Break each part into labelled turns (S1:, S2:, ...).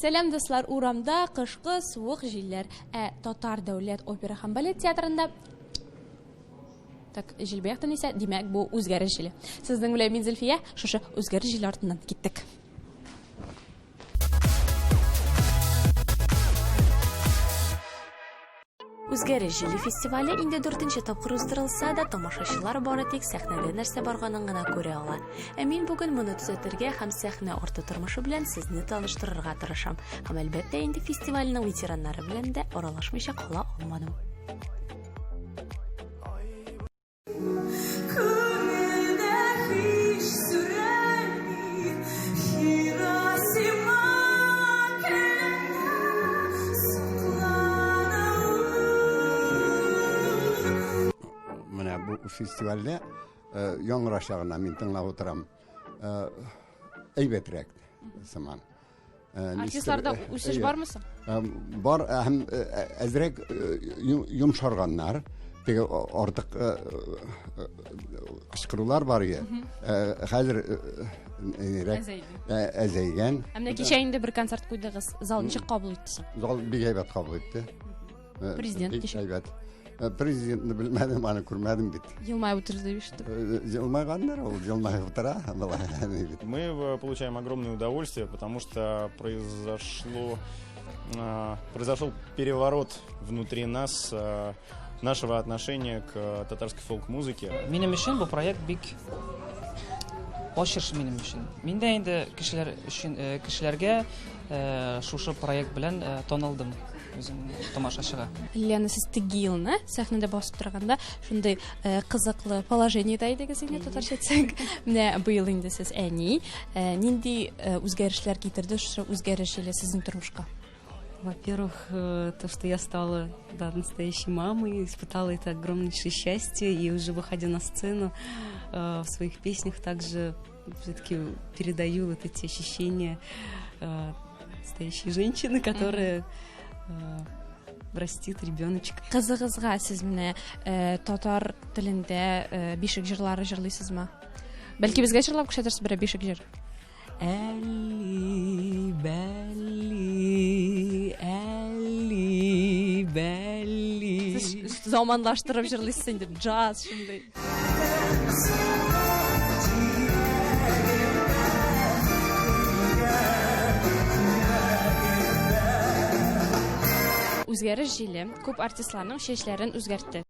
S1: Сәлем дуслар, урамда кышкы суык җилләр. Татар дәүләт опера һәм балет театрында так җилбәяктан исә, димәк, бу үзгәреш җиле. Сезнең белән мин Зөлфия шушы үзгәреш җиле артыннан киттек. Үзгәреш җиле фестивале инде 4-нче тапкыр уздырылса да, тамашачылар бары тик сәхнәдә нәрсә барганын гына күрә ала. Мин бүген моны төзәтергә һәм сәхнә арты тормышы белән сезне таныштырырга тырышам. Һәм әлбәттә инде фестивальнең ветераннары белән дә аралашмыйча кала алмадым.
S2: Bu festivalde yaңгырашагына мин тыңлап утырам. Әйбәтрәк заман.
S1: Артистларда үсеш бармы соң?
S2: Бар, һәм әзрәк йомшарганнар. Теге артык кычкырулар бар иде. Хәзер әзәйгән.
S1: Менә кичә инде бер концерт куйдыгыз. Зал ничек кабул итте соң?
S2: Зал бик әйбәт кабул итте.
S1: Президент кичә.
S2: Президентны белмәдем, аны күрмәдем бит.
S1: Елмай утырды биште.
S2: Җылмайганнар, ул җылмай утыра.
S3: Мы получаем огромное удовольствие, потому что произошел переворот внутри нас, нашего отношения к татарской фолк-музыке.
S4: Минем өчен бу проект бик ачыш минем өчен. Мин дә инде кешеләргә шушы проект белән танылдым. Үзем тамашачыга.
S1: Лена, сез теге елны сәхнәдә басып торганда шундый кызыклы положениедә идегез инде татарча әйтсәк. Менә быел инде сез әни нинди үзгәрешләр китерде шушы үзгәреш җиле сезнең тормышка?
S5: Во-первых, то, что я стала настоящей мамой, испытала это огромнейшее счастье, и уже выходя на сцену в своих песнях также все-таки передаю вот эти ощущения настоящей женщины, которая растит ребеночка.
S1: Кызыгызга сез менә татар телендә бишек җырлары җырлыйсызмы? Бәлки безгә җырлап күрсәтерсез бер бишек җыр?
S5: Әлли, бәлли, әлли, бәлли.
S1: Сез заманлаштырып җырлыйсыз инде, джаз шундый. Үзгәреш җиле күп артистларның чәчләрен үзгәртте.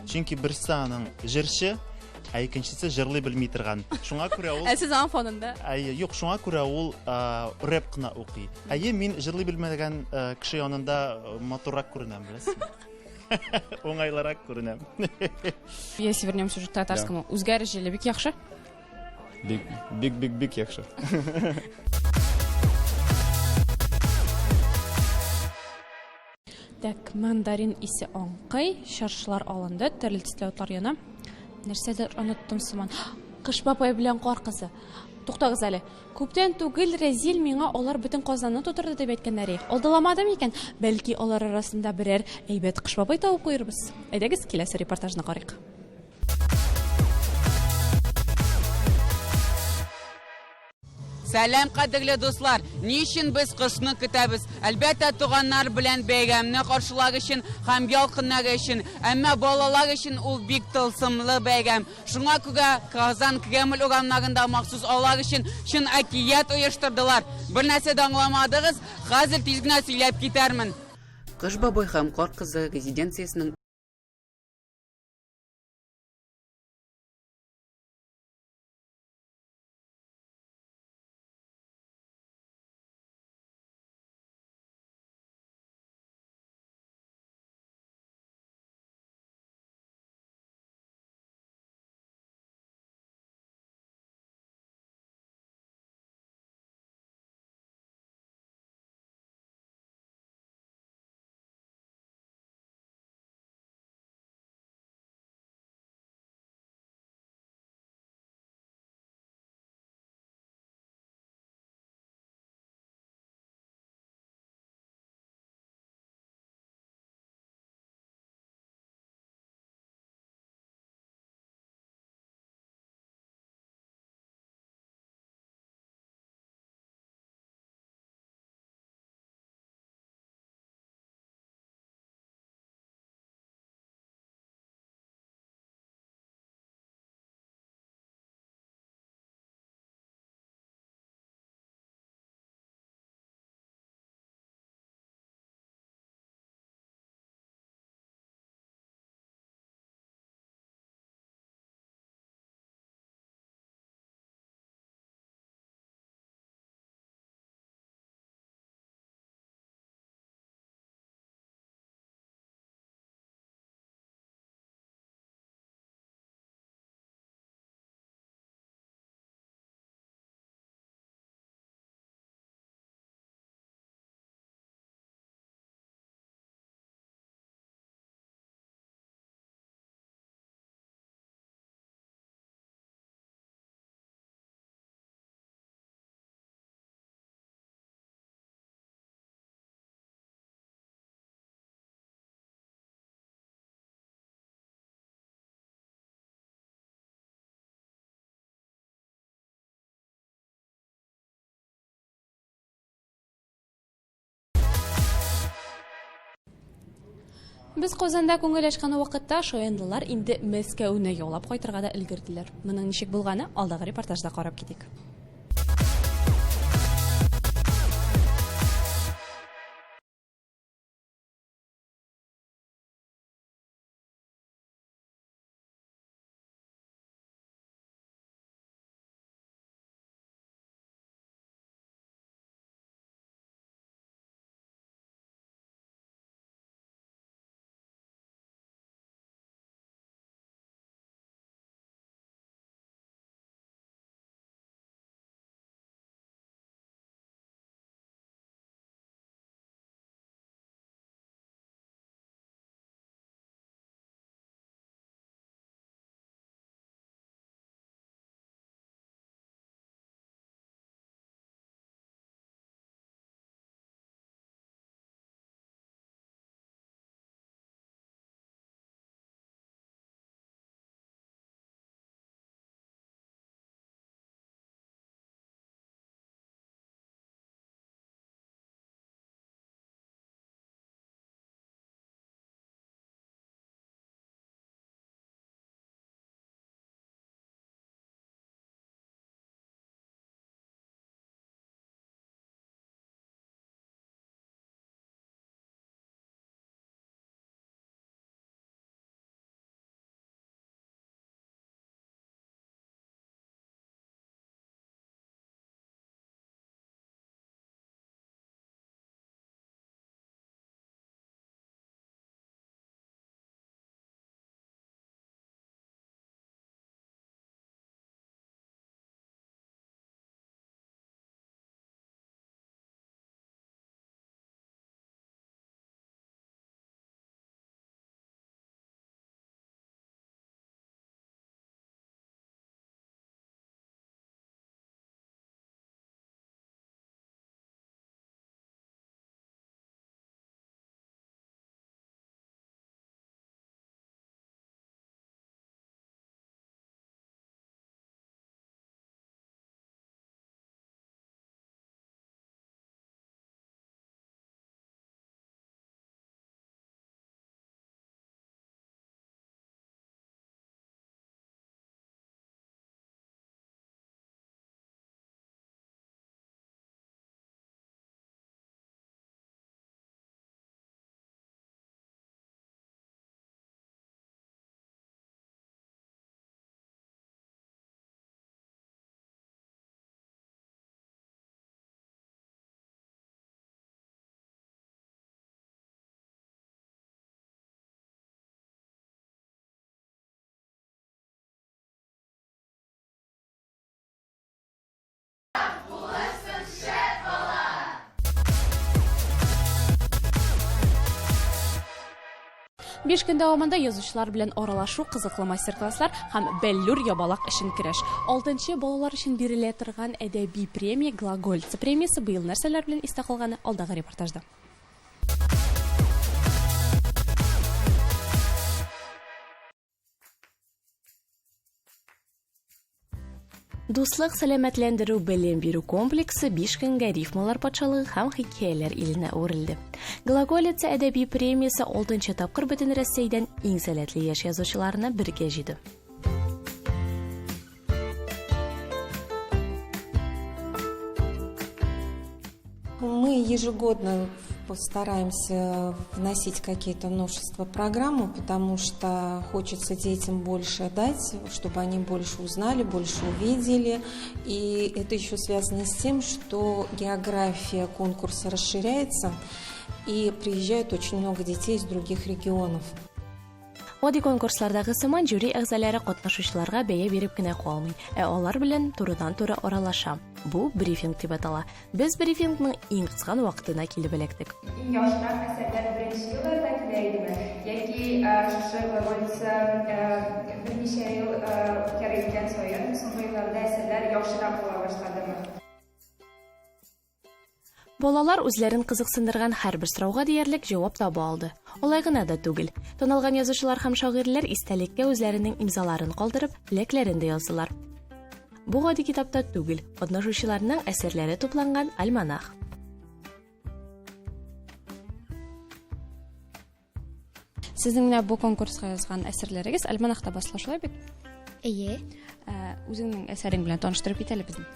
S6: Чөнки берсе аның җырчы, икенчесе җырлый белми торган. Шуңа күрә ул
S1: Сез аның фонында?
S6: Юк, шуңа күрә ул рэп кына укый. Мин җырлый белмәгән кеше янында моторрак күренәм, беләсезме? Оңайлырак күренәм.
S1: Если вернемся уже к татарскому, үзгәреш җиле бик яхшы.
S3: Бик яхшы.
S1: Так, мандарин исе аңкый, шаршылар алынды, төрле төсле утлар яна. Нәрсәдер оныттым сыман. Кыш бабай белән кар кызы. Туктагыз әле. Күптән түгел Разил миңа алар бөтен Казанны тутырды дип әйткәннәр. Алдаламадым икән. Бәлки алар арасында берәр әйбәт кыш бабай табып куербыз. Әйдәгез, киләсе репортажны карыйк.
S7: Сәлам кадерле дуслар, ни өчен без кышны көтәбез? Әлбәттә туганнар белән бәйрәмне каршылар өчен һәм ялкыннар өчен, әмма балалар өчен ул бик тылсымлы бәйрәм. Шуңа күрә Казан Кремль урамнарында махсус алар өчен чын әкият оештырдылар. Бер нәрсә дә аңламадыгыз, хәзер тиз генә сөйләп китәрмен. Кыш бабай һәм кар кызы резиденциясенең
S1: Без Казанда күңел ачкан вакытта шаянлылар инде Мәскәүне яулап кайтырга да өлгерделәр. Моның ничек булганы алдагы репортажда карап китик. 5 көн дәвамында язучылар белән аралашу, кызыклы мастер-класслар һәм бәллүр ябалак өчен көрәш. 6нчы балалар өчен бирелә торган әдәби премия Глаголица премиясе быел нәрсәләр белән истә калганы алдагы репортажда. Дуслык, сәламәтләндерү, белем бирү комплексы 5 көнгә рифмалар патшалыгы һәм хикәяләр иленә үрелде. Глаголица әдәби премиясе 6нчы тапкыр бөтен Россиядән иң сәләтле яшь язучыларны бергә җыйды.
S8: Мы ежегодно постараемся вносить какие-то новшества в программу, потому что хочется детям больше дать, чтобы они больше узнали, больше увидели. И это еще связано с тем, что география конкурса расширяется, и приезжают очень много детей из других регионов.
S1: Гади конкурслардагы сыман жюри әгъзалары катнашучыларга бәя биреп кенә калмый, алар белән турыдан-туры аралаша. Бу брифинг дип атала. Без брифингның иң кыскан вакытына килеп эләктек.
S9: Иң яхшырак әсәрләр беренче елларда киләйдеме? Яки шушы Глаголица берничә ел кирәккән саен соңгы елларда әсәрләр яхшырак була башладымы?
S1: Балалар үзләрен кызыксындырган һәрбер сорауга диярлек җавап таба алды. Алай гына да түгел. Танылган язучылар һәм шагыйрьләр истәлеккә үзләренең имзаларын калдырып, теләкләрен дә яздылар. Бу гади китапта түгел, катнашучыларның әсәрләре тупланган альманах. Сезнең менә бу конкурска язган әсәрләрегез альманахта басыла шулай бит?
S10: Әйе.
S1: Үзеңнең әсәрең белән таныштырып бит әле безне.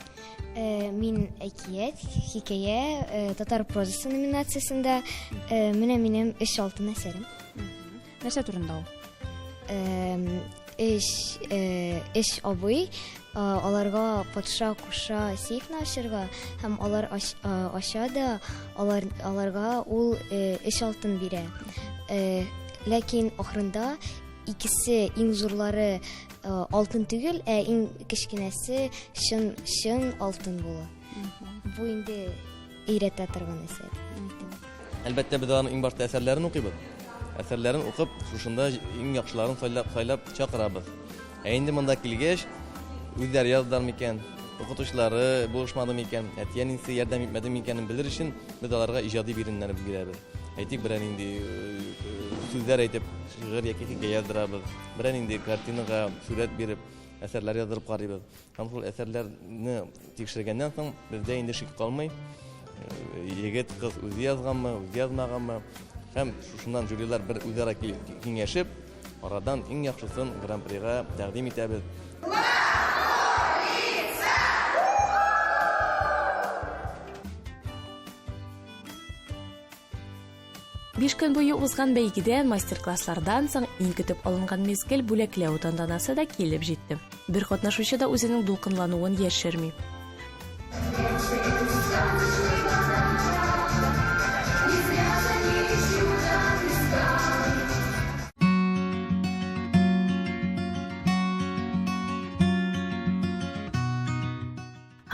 S10: Мин әкият, хикәя, татар прозасы номинациясында менә минем 3 алтын әсәрем.
S1: Нәрсә турында ул?
S10: Эш абый аларга патша куша сейфны ачарга һәм алар ача да аларга ул 3 алтын бирә. Ләкин ахырында икесе иң зурлары алтын түгел, иң кечкенәсе чын алтын була. Бу инде өйрәтә торган әсәр.
S11: Әлбәттә без аның иң башта әсәрләрен укыйбыз. Әсәрләрен укып, шушында иң яхшыларын сайлап чакырабыз. Инде монда килгәч, үзләре яздар микән, укытучылары булышмады микән, әтиәнинсе ярдәм итмәде микәнен белер өчен без аларга иҗади биреннәр бирәбез. Әйтик, берәр инде сүзләр әйтеп, шигырь яки хикәя яздырабыз. Берәр инде картинага сурәт биреп, әсәрләр яздырып карыйбыз. Һәм шул әсәрләрне тикшергәннән соң бездә инде шик калмый. Егет кыз үзе язганмы, үзе язмаганмы? Һәм шуннан жюрилар бер үзара киңәшеп, арадан иң яхшысын гран-прига тәкъдим итәбез.
S1: 5 көн буе узган бәйгедән, мастер-класслардан соң иң көтеп алынган мезгел бүләкләү тантанасы да килеп җитте. Бер катнашучы да үзенең дулкынлануын яшерми.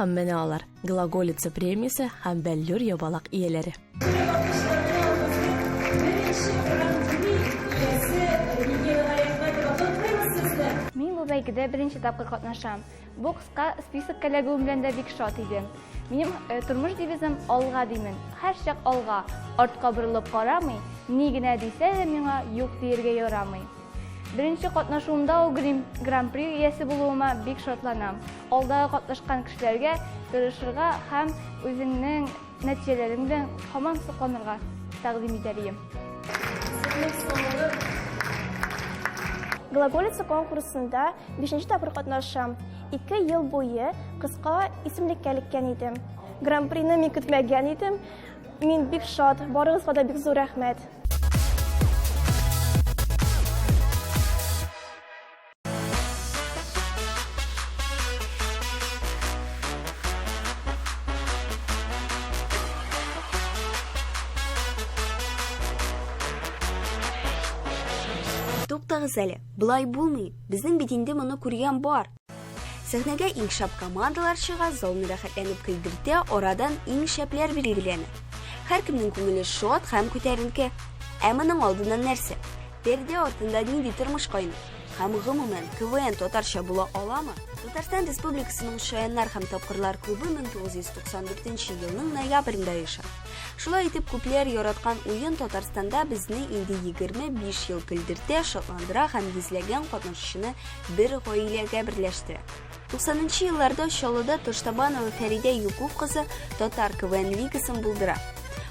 S1: Һәм менә алар Глаголица премиясе һәм бәллүр ябалак ияләре.
S9: Мин бу бәйгедә беренче тапкыр катнашам. Бу кыска список кәләгүм белән дә бик шат идем. Минем тормыш девизым алга димен. Һәр чак алга, артка борылып карамый, ни генә дисә дә миңа юк диергә ярамый. Беренче катнашуымда ул гран-при иясе булуыма бик шатланам. Алдагы катнашкан кешеләргә тырышырга һәм үзеңнең нәтиҗәләрең белән һаман сокланырга тәкъдим итәрем.
S12: Глаголица конкурсында 5-нче тапкыр катнашам. 2 ел буе кыска исемлеккә элеккән идем. Гран-прины мин көтмәгән идем. Мин бик шат, барыгызга да бик зур рәхмәт.
S13: Туктагыз әле, булай булмый. Безнең бит инде моны күргән бар. Сәхнәгә иң шәп командалар чыга, залны рәхәтләнеп көлдертә, арадан иң шәпләр билгеләнә. Һәркемнең күңеле шат һәм күтәренке. Ә моның алдыннан нәрсә? Перде артында нинди тормыш кайный? Һәм гомумән КВН татарча була аламы? Татарстан Республикасының Шаяннар һәм Тапкырлар клубы 1994 елның ноябрендә оеша. Шулай итеп, күпләр яраткан уен Татарстанда безне инде 25 ел көлдертә, шатландыра һәм йөзләгән катнашучыны бер гаиләгә берләштерә. 90-нчы елларда Чаллыда Тоштабанова Фәридә Юкуп кызы татар КВН лигасын булдыра.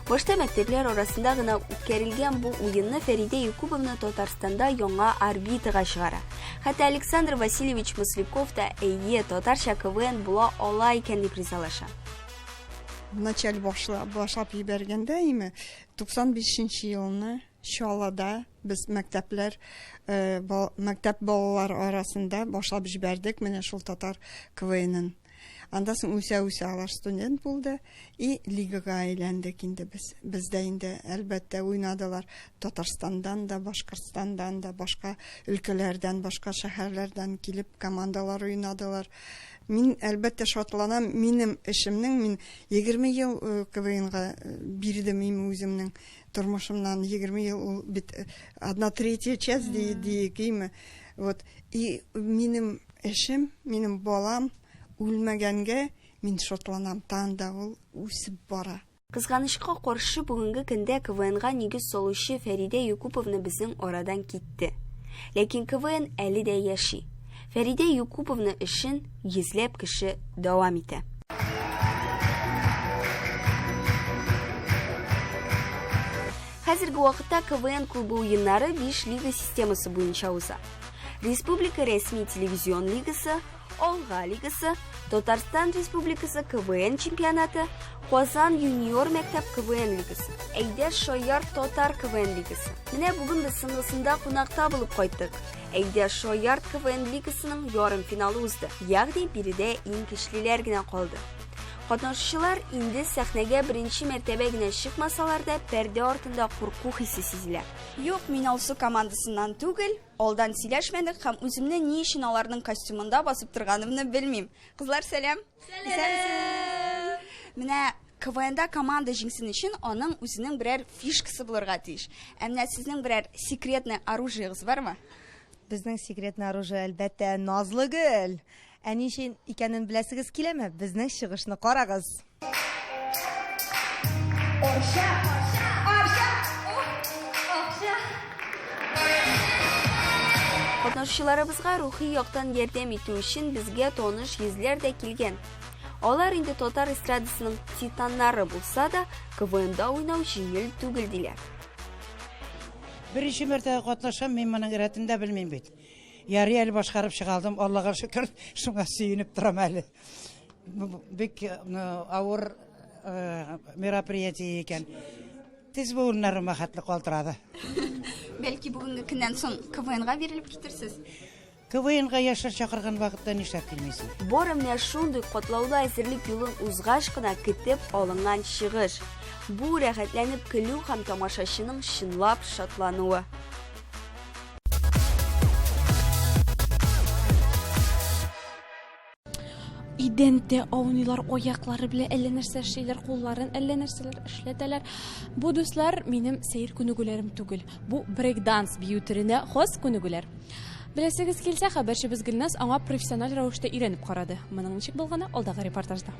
S13: Башта мәктәпләр арасында гына үткәрелгән бу уенны Фәридә Юкуповна Татарстанда яңа орбитага чыгара. Хәтта Александр Васильевич Масляков та әйе татарча КВН була ала икән дип ризалаша.
S14: Началь башлап җибәргәндә, 95 елны Чаллыда без мәктәп балалар арасында башлап җибәрдек менә шул татар КВН-ын. Анда соң үсә алар студент булды и лигага әйләндек инде без. Бездә инде әлбәттә уйнадылар Татарстандан да, Башкортстандан да, башка өлкәләрдән, башка шәһәрләрдән килеп командалар уйнадылар. Мин әлбәттә шатланам, минем эшемнең, мин 20 ел КВНга бирдем үземнең тормышымнан 20 ел бит 1/3 часть диюкиме. Вот и минем эшем, минем балам үлмәгәнгә мин шатланам, танда ул үсеп бара.
S13: Кызганычка каршы бүгенге көндә КВНга нигез салучы Фәридә Юкуповна безнең арадан китте. Ләкин КВН әле дә яши. Фәридә Юкуповна эшен йөзләп кеше дәвам итә. Хәзерге вакытта КВН клубы уеннары 5 лига системасы буенча уза. Республика рәсми телевизион лигасы, Алга лигасы, Татарстан Республикасы КВН чемпионаты, Казан юниор мәктәп КВН лигасы, Әйдәш Шаяр татар КВН лигасы. Менә бүген без сынлысында кунакта булып кайттык. Әйдәш Шаяр КВН лигасының ярым финалы узды. Ягъни биредә иң көчлеләр генә калды. Катнашучылар инде сәхнәгә беренче мәртәбә генә чыкмасалар да, пәрдә артында курку хисе сизелә.
S15: Юк, мин Алсу командасыннан түгел, алдан сөйләшмәдек һәм үземне ни өчен аларның костюмында басып торганымны белмим. Кызлар, сәлам. Сәлам. Менә КВНда команда җиңсен өчен аның үзенең берәр фишкасы булырга тиеш. Әмма сезнең берәр секретный оружиегыз бармы?
S16: Безнең секретный оружие әлбәттә назлы гөл. Әни өчен икәнен беләсегез киләме? Безнең чыгышны карагыз.
S13: Катнашучыларыбызга рухи яктан ярдәм итү өчен безгә таныш йөзләр дә килгән. Алар инде татар эстрадасының титаннары булса да, КВНда уйнау җиңел түгел диләр.
S17: Беренче мәртәбә катнашам, мин моның рәтендә белмим бит. Ярый әле башкарып чыгалдым, Аллага шөкер, шуңа сөенеп торам әле. Бик авыр мероприятие икән. Тиз буыннарыма хәтле калтырады.
S15: Бәлки бүгенге көннән соң КВНга бирелеп китерсез.
S17: КВНга яшьләр чакырган вакытта нишләп килмисең?
S13: Бары менә шундый катлаулы әзерлек юлын узгач кына көтеп алынган чыгыш. Бу рәхәтләнеп көлү һәм тамашачының чынлап шатлануы.
S1: Идәндә аунилар аяклары белән әллә нәрсә эшләр, кулларын әллә нәрсәләр эшләтәләр. Бу дуслар минем сәер күнегүләрем түгел. Бу брейк-данс бию төренә хас күнегүләр. Беләсегез килсә, хәбәрчебез Гөлназ аңа профессиональ рәвештә өйрәнеп карады. Моның ничек булганы алдагы репортажда.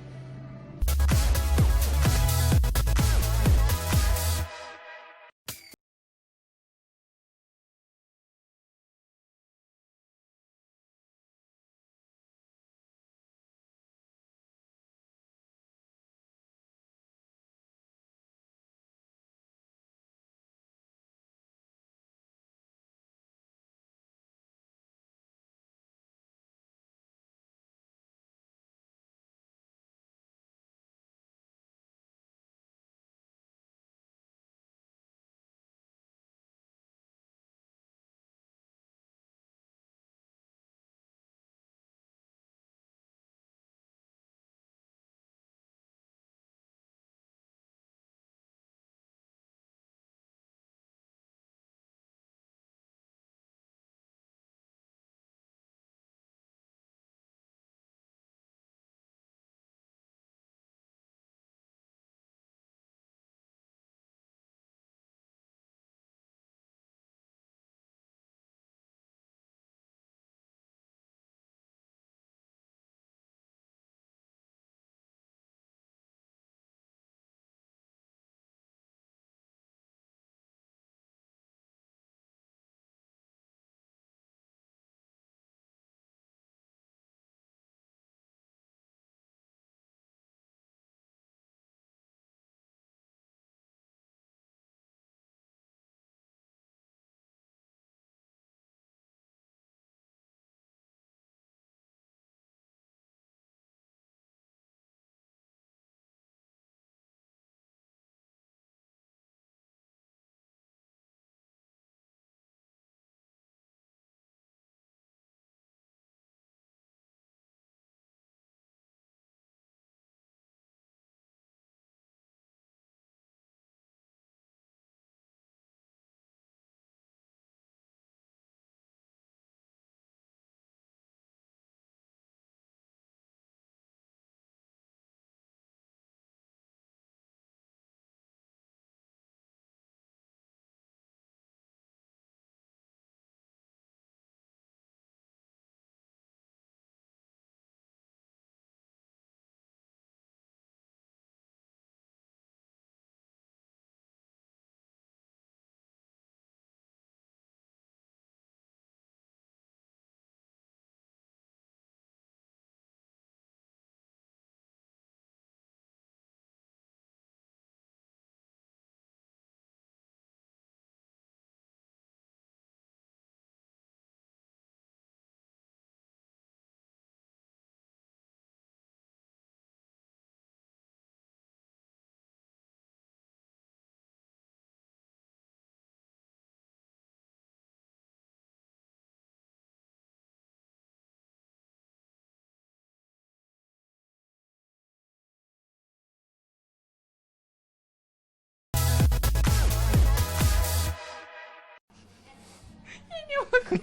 S1: не могу.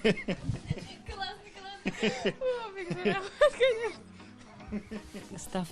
S1: Классно, классно. О, бик зур рахмат, конечно.
S5: Став